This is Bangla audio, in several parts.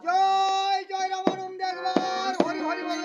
জয় জয় রামানন্দ একবার হরি হরি বল।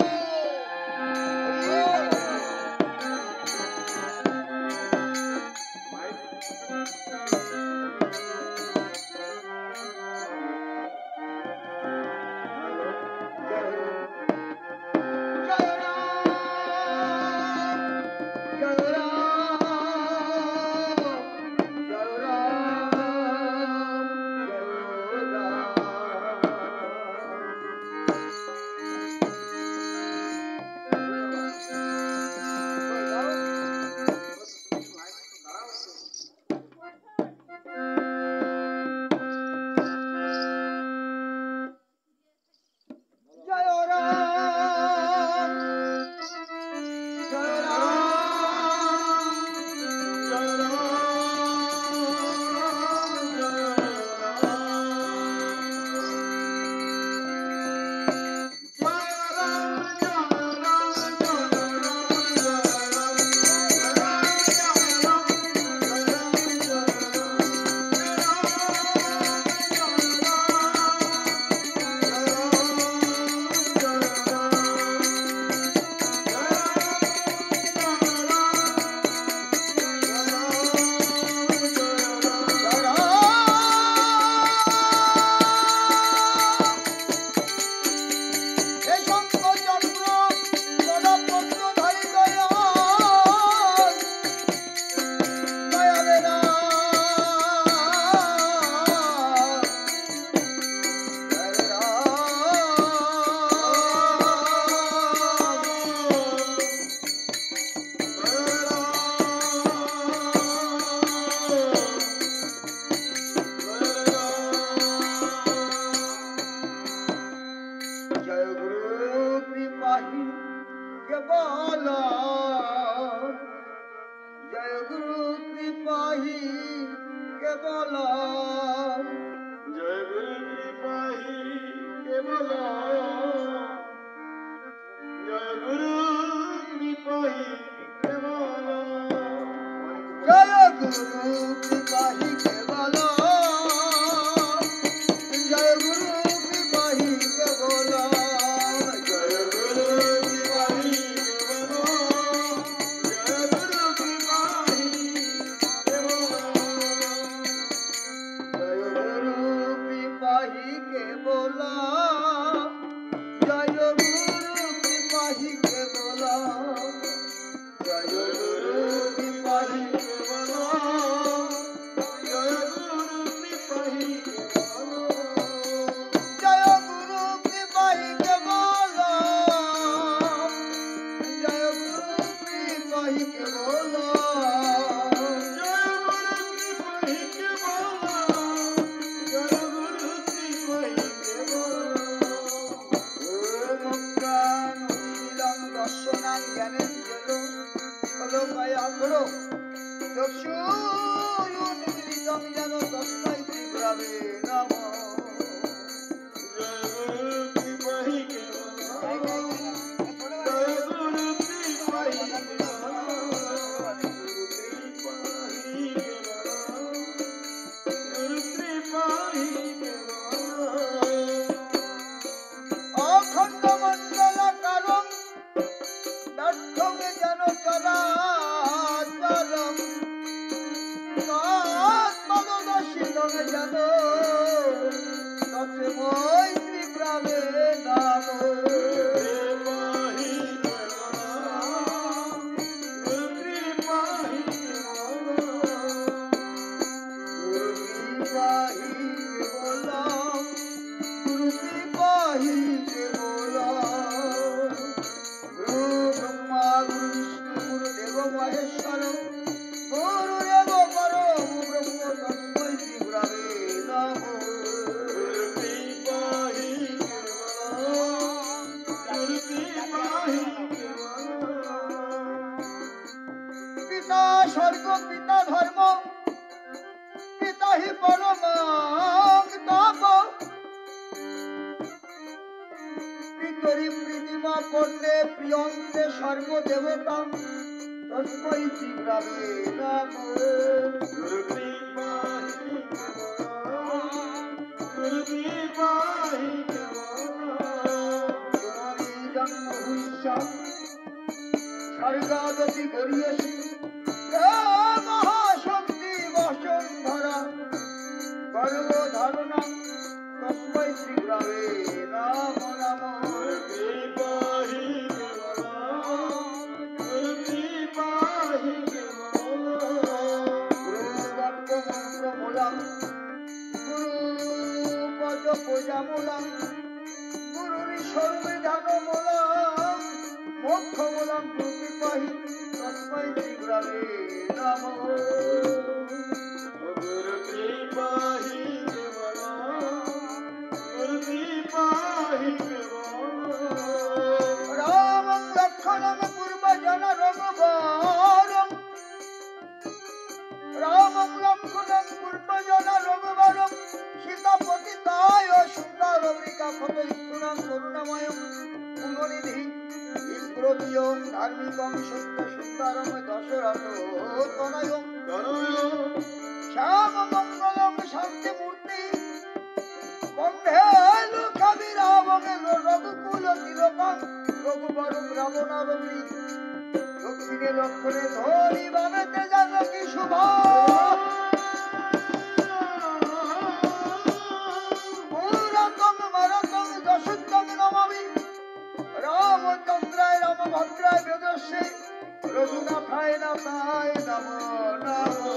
Thank you. মার্গাদতি করিয়েছি মহাশক্তি বসন্ধরা গর্ব ধারণা তস্মৈ শ্রী গুরবে নম নমঃ। মূলম গুরু পদ পূজা মূলম গুরুরি সর্ববিধান মূলম মোক্ষ মূলম প্রতিপাহি তস্মৈ শ্রী গুরবে নমঃ। গুরু কৃপাহি রামং লক্ষণং পূর্বজন রঘুবরং রামং লক্ষণং পূর্বজন রঘুবরং সীতাপতিতায় সুন্দরমৃগা ক্ষতৈঃ করুণাময়ং গুণনিধি ইন্দ্রবিয়ং ধার্মিকং সত্য সুন্দরং দশরথ তনয়ং শ্যাম মঙ্গলং শান্তিমূর্তি বন্ধে লুকাবিরাবং রঘুকুল তিলকং রঘুবরং রাবণারবি দক্ষিণে লক্ষণে ধরি বামেতে জানকী শুভ পুরাতং মারতং যশোদ্যং নমামি রামচন্দ্রায় রামভদ্রায় বেদস্যে রঘুনাথায় নাথায় নমো নমঃ।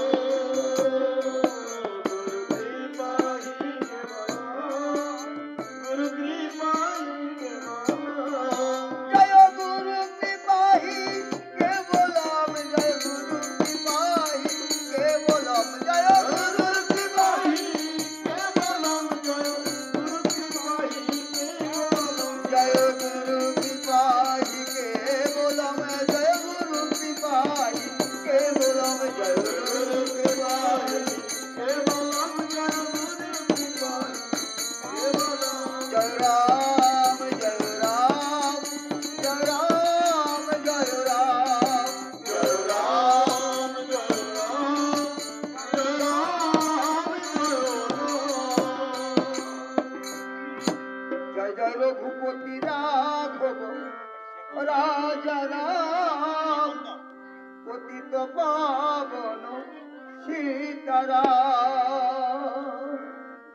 রঘুপতি রাঘব রাজা রাম পতিত পাবন সীতারাম।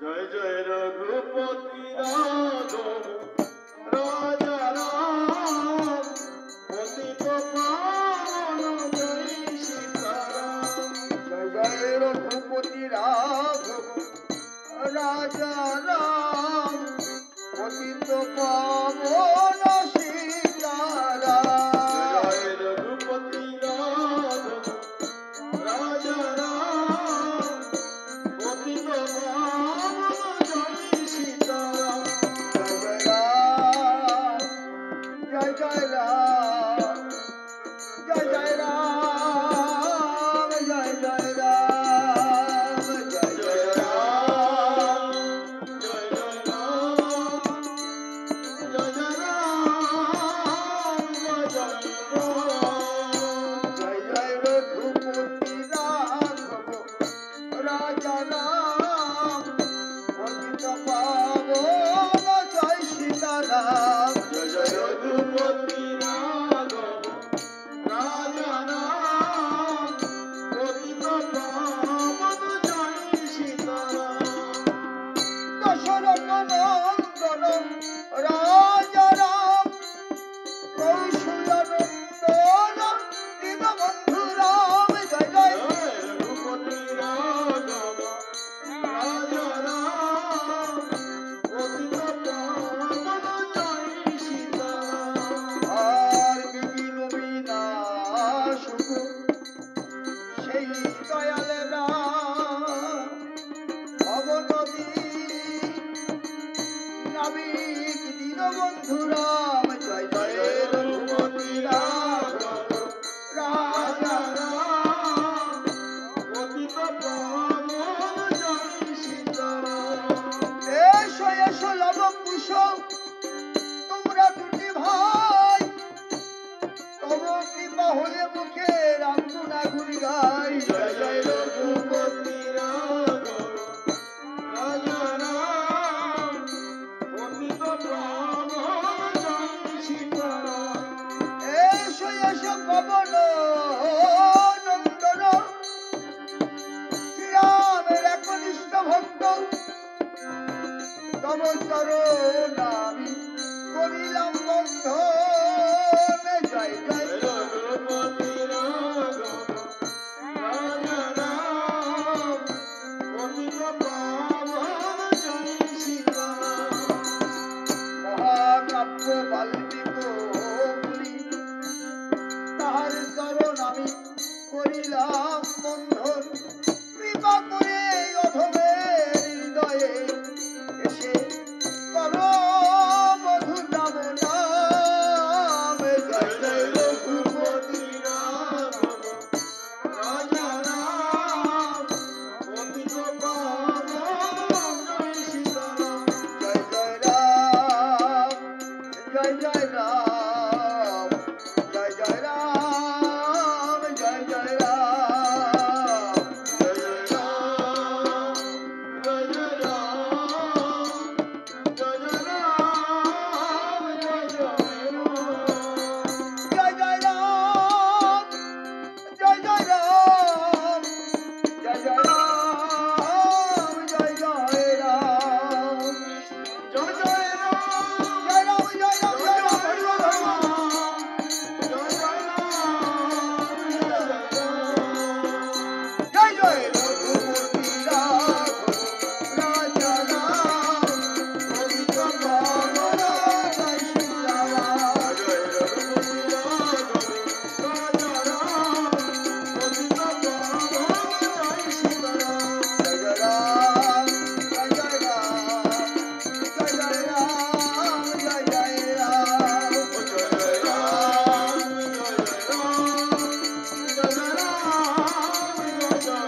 জয় জয় রঘুপতি রাঘব রাজা রাম পতিত পাবন জয় সীতারাম। জয় জয় রঘুপতি রাঘব রাজা রাম পতিত পাবন সীতারাম। জয় রঘুপতি রাঘব রাজা রাম পতিত পাবন জয় সীতারাম। জয় রাম জয় জয় রাম জয় জয় রাম জয় জয় রাম জয় জয় রাম জয় জয় রাম জয় জয় রাম জয় জয় রাম। জয় জয় রঘুপতি রাঘব রাজা রাম পতিত পাবন জয় সীতারাম। জয় জয় রঘুপতি রাঘব রাজা রাম পতিত পাবন জয় সীতারাম। দশরথ নন্দন রাজা রাম কৌশল নন্দন দীনবন্ধু রাম। জয় জয় রঘুপতি রাঘব রাজা রাম পতিত পাবন জয় সীতারাম। আর বিপিন বিনাশুক সেই দয়াল রাম ভবনদী নাবিক দীনবন্ধু রাম। জয় জয় রঘুপতি রাঘব রাজা রাম পতিত পাবন জয় সীতারাম। এসো এসো লব কুশ তোমরা দুটি ভাই তব কৃপা হলে মুখে রাম গুণাগুণ গাই। জয় জয় রঘুপতি রাঘব রাজা রাম পতিত পাবন জয় সীতারাম। এসো এসো কব তব চরণ আমি করিলাম বন্ধন। জয় জয় রঘুপতি রাঘব রাজা রাম পতিত পাবন জয় সীতারাম। মহাকাব্য বাল্মীক মুনি তাহার চরণ আমি করিলাম বন্ধন। কৃপা করে অধমের হৃদয়ে এসে কর মধুর নাম নাম। জয় জয় রঘুপতি রাঘব রাজা রাম পতিত পাবন জয় সীতারাম। জয় জয় রাম জয় জয় রাম জয় জয় রাম জয় জয় রাম। জয় রাম জয় রাম জয় রাম জয় রাম। জয় জয় রাম জয় জয় রাম জয় জয় রাম জয় জয় রাম। জয় জয় রাম জয় রাম জয় রাম জয় রাম হরি বল হরি বল। জয় জয় রাম জয় জয় রঘুপতি রাঘব রাজা রাম পতিত পাবন জয় সীতারাম। জয় রঘুপতি রাঘব রাজা রাম পতিত পাবন জয় সীতারাম। জয় জয় রাম জয় জয় রাম জয় জয় রাম জয় জয় রাম। জয় জয় রাম জয় জয় রাম জয় জয় রাম।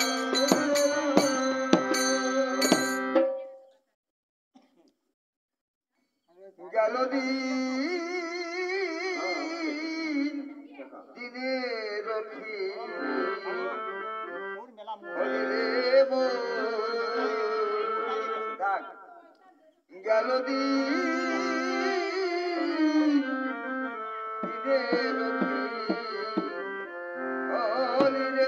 গেল দিন দিনে রথি হলিরে মোর। ডাক। গেল দিন দিনে রথি হলিরে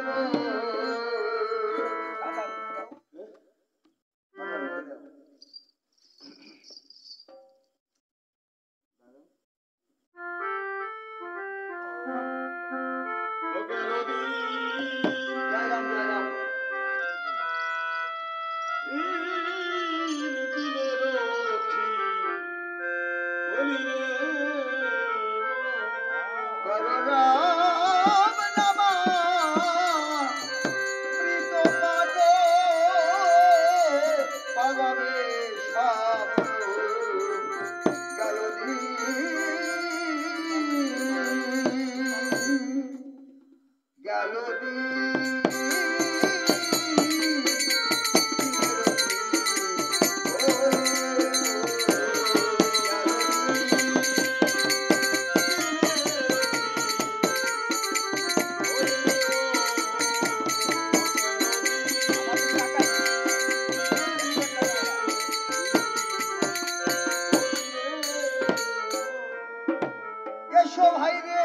জয় রাম জয় রাম। কর রাম নামা মৃত পাদ পাবনে সাপ। গেল দিন গেল এসো ভাই রে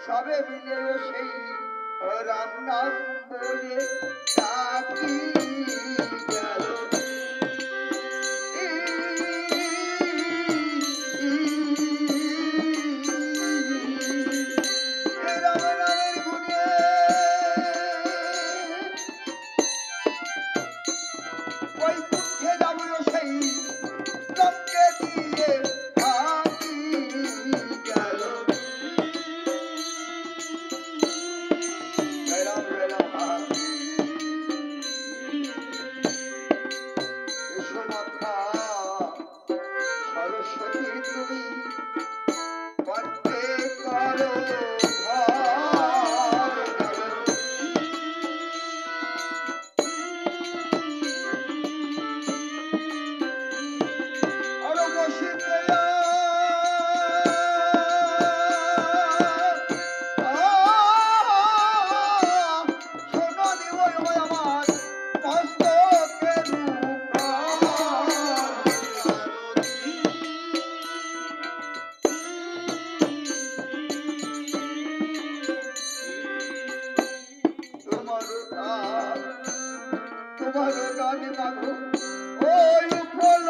সবে মিলে সেই রাম নাম বলে ডাকি। গেল রাম নামের গুণে বৈকুণ্ঠে যাব সেই রঙকে দিয়ে থাকি। গেল জয় রাম জয় রাম। এসো মাতা সরস্বতী তুমি কণ্ঠে করো ঘর। গেল আরো বসিতে শোনো দিব আমার মস্তকের তোমার গানে মাগো ওই ফল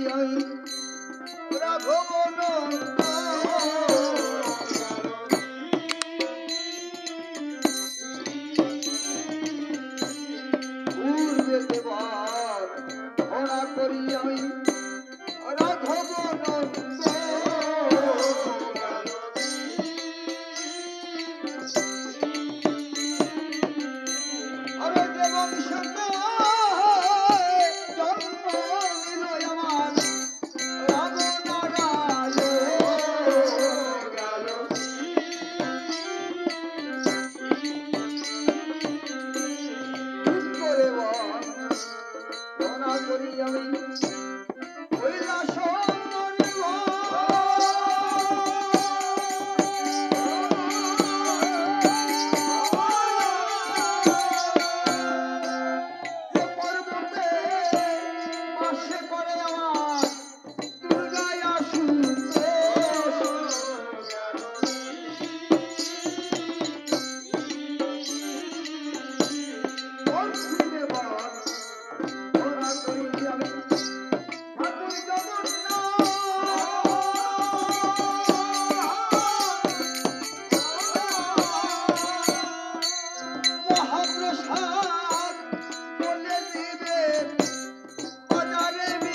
আমি রাঘব পূর্বে দেবার ধরা করি আমি রাঘব আরে দেবং সন্তান জন্ম নিল আমার মহাপ্রসাদ বলে দিবে বাজারে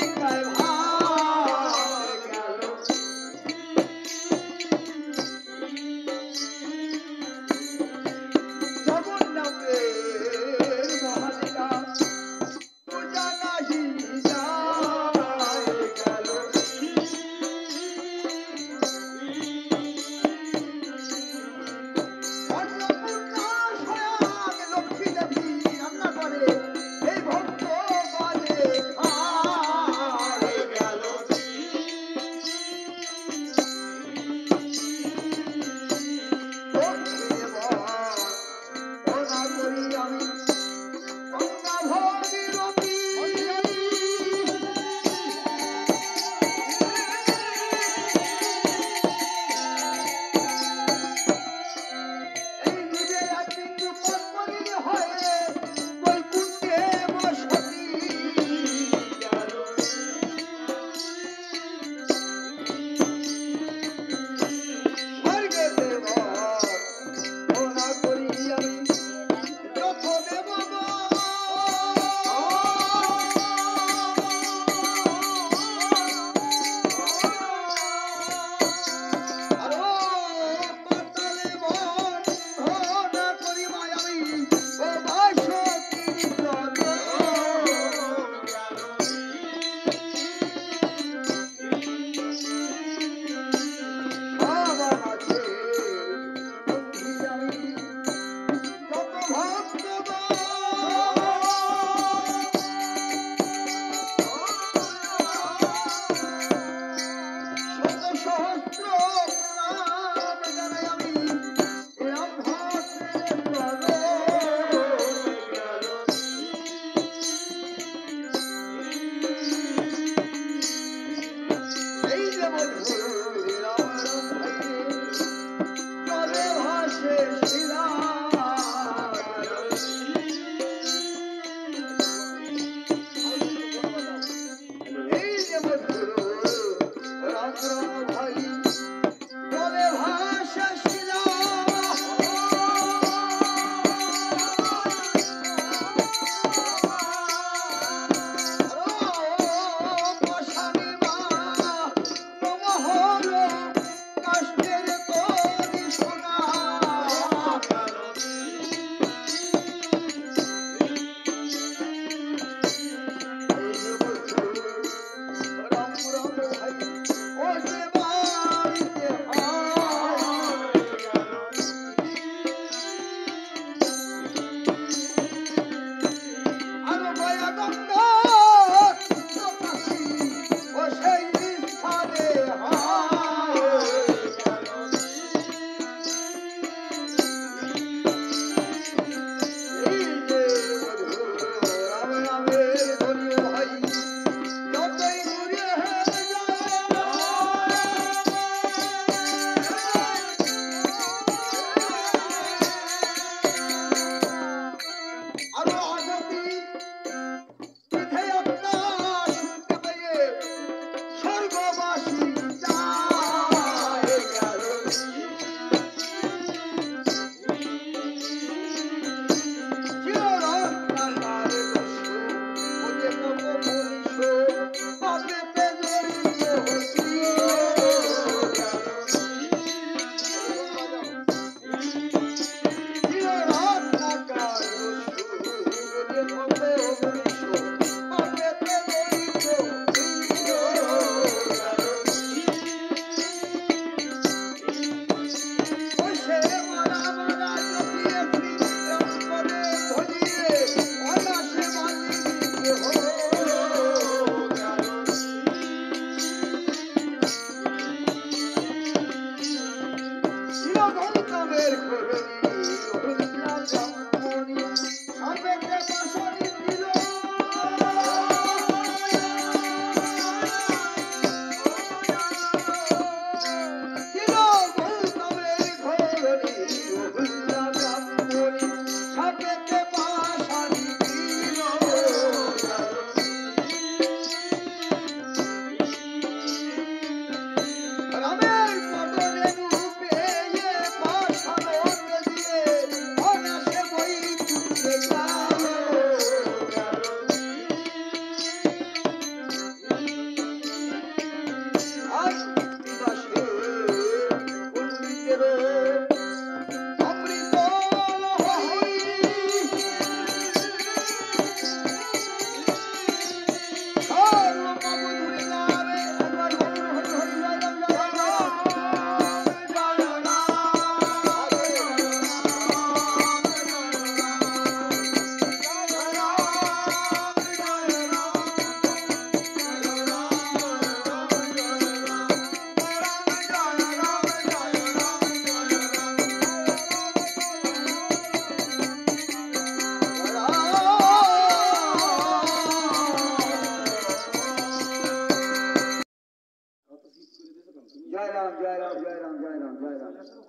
জয় রাম জয় রাম জয় রাম জয় রাম জয়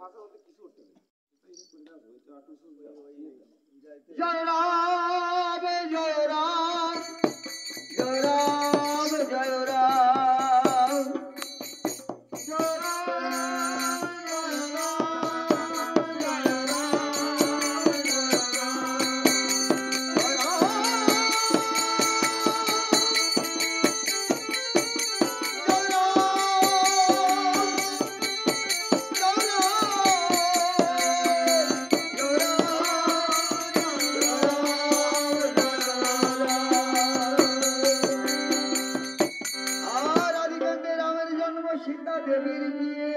রাম জয় রাম জয় রাম জয় রাম জয় সীতা দেবীর বিয়ে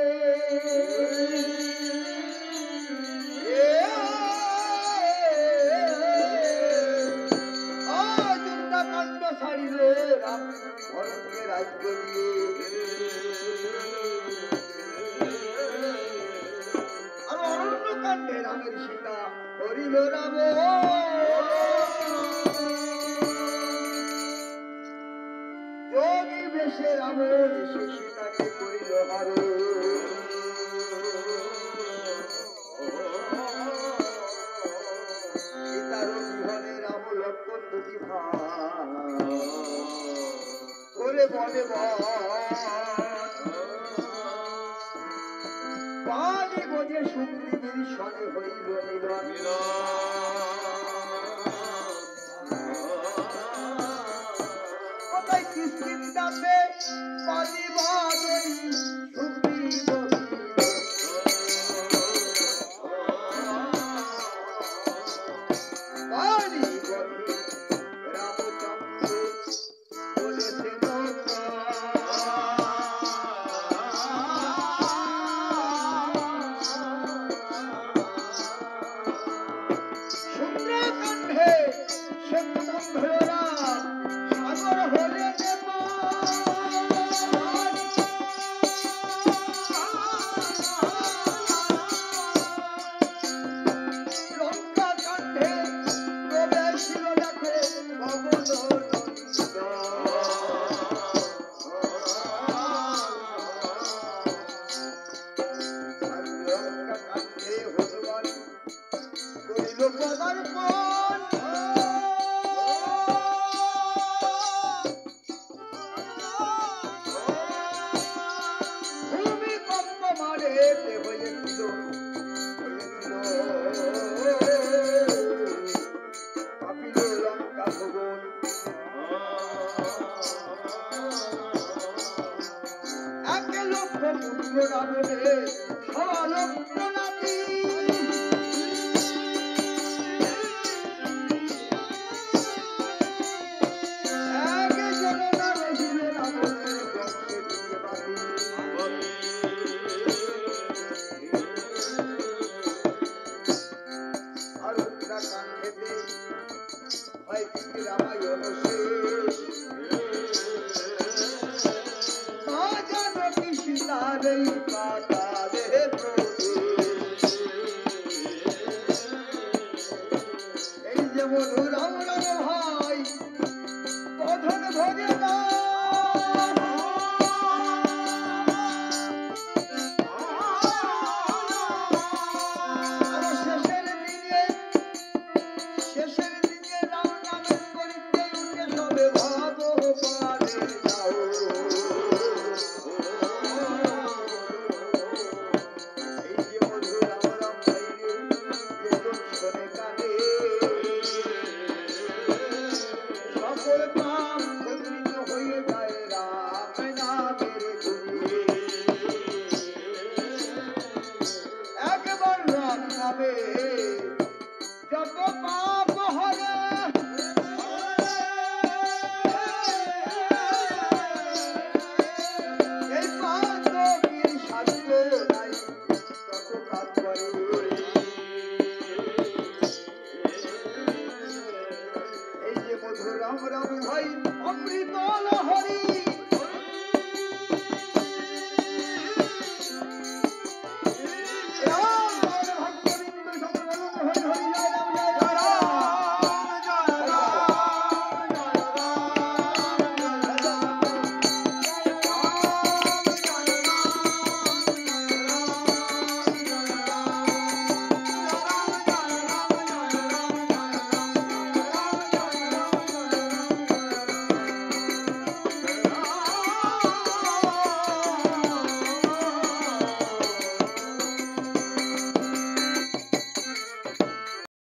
অযোধ্যা কাণ্ড ছাড়িলে রাম ভরতকে রাজ্য দিয়ে আর অরণ্য কাণ্ডে রামের সীতা করিল রাম যোগী বেশে রাম এসে সীতাকে করিল হার সীতার বিহনে রাম লক্ষণ দুটি ভাই করে বলে বাণী বোঝে সুগ্রীবের সনে হইল মিলন কোথায় কিষ্কিন্দাতে বাজি বাজই সুগ্রীব বাণী বোঝে রামচন্দ্র বলেছে সুন্দরকাণ্ঠে সেতুবন্ধরা সাগর হলে লঙ্কা কাণ্ঠে প্রবেশিল দেখো ভগবত লঙ্কা কাণ্ঠে হনুমান করিল পদার্পণ ভূমিকম্প মারে হয়েছিল কাঁপিল লঙ্কা ভবন এক লক্ষ পুত্র রাবণে সলক্ষ নাতি রামায়ণ সীতার পাতারে এই যে মধু রাম রাম ভাই প্রধান ভরে শেষের দিনে রাম নামের করিতে উঠে সবে ভাব পারে যাও একবার রাম নামে যত পাপ হবে এই পাপের শাস্তি নাই তত পাপ করে এই যে মধুর রাম রাম ভাই অমৃত লহরী